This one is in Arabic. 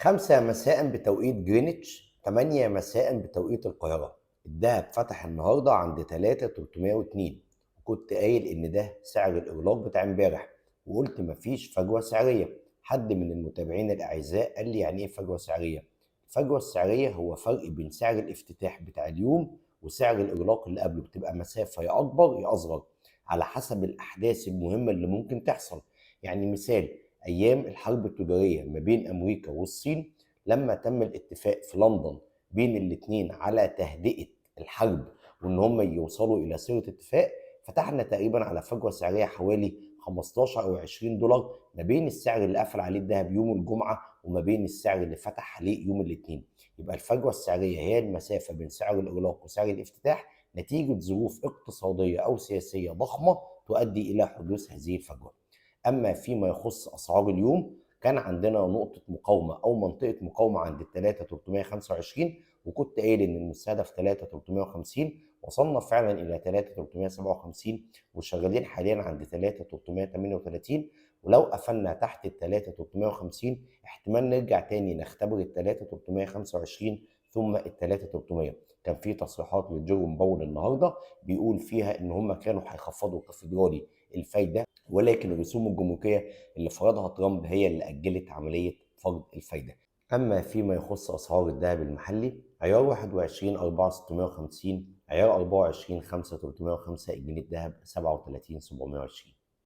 5 مساء بتوقيت جرينتش، 8 مساء بتوقيت القاهرة. الدهب فتح النهارده عند 3302، وكنت قايل إن ده سعر الإغلاق بتاع امبارح، وقلت مفيش فجوة سعرية. حد من المتابعين الأعزاء قال لي يعني إيه فجوة سعرية؟ الفجوة السعرية هو فرق بين سعر الافتتاح بتاع اليوم وسعر الإغلاق اللي قبله، بتبقى مسافة يا أكبر يا أصغر على حسب الأحداث المهمة اللي ممكن تحصل. يعني مثال، أيام الحرب التجارية ما بين أمريكا والصين، لما تم الاتفاق في لندن بين الاتنين على تهدئة الحرب وإن هم يوصلوا إلى صيغة اتفاق، فتحنا تقريبا على فجوة سعرية حوالي 15 أو 20 دولار ما بين السعر اللي قفل عليه الذهب يوم الجمعة وما بين السعر اللي فتح عليه يوم الاثنين. يبقى الفجوة السعرية هي المسافة بين سعر الإغلاق وسعر الافتتاح نتيجة ظروف اقتصادية أو سياسية ضخمة تؤدي إلى حدوث هذه الفجوة. أما فيما يخص أسعار اليوم، كان عندنا نقطة مقاومة أو منطقة مقاومة عند ال 3325، وكنت قايل إن المستهدف 3350. وصلنا فعلا إلى 3357 وشغالين حاليا عند 3338. ولو قفلنا تحت ال 3350 احتمال نرجع تاني نختبر ال 3325 ثم ال 3300. كان في تصريحات لجيروم باول النهارده بيقول فيها إن هم كانوا هيخفضوا كفيدرالي الفايدة، ولكن الرسوم الجمركية اللي فرضها ترامب هي اللي أجلت عملية فرض الفايدة. أما فيما يخص أسعار الذهب المحلي، عيار 21 4650، عيار 24 5305، الجنيه الذهب 37 720.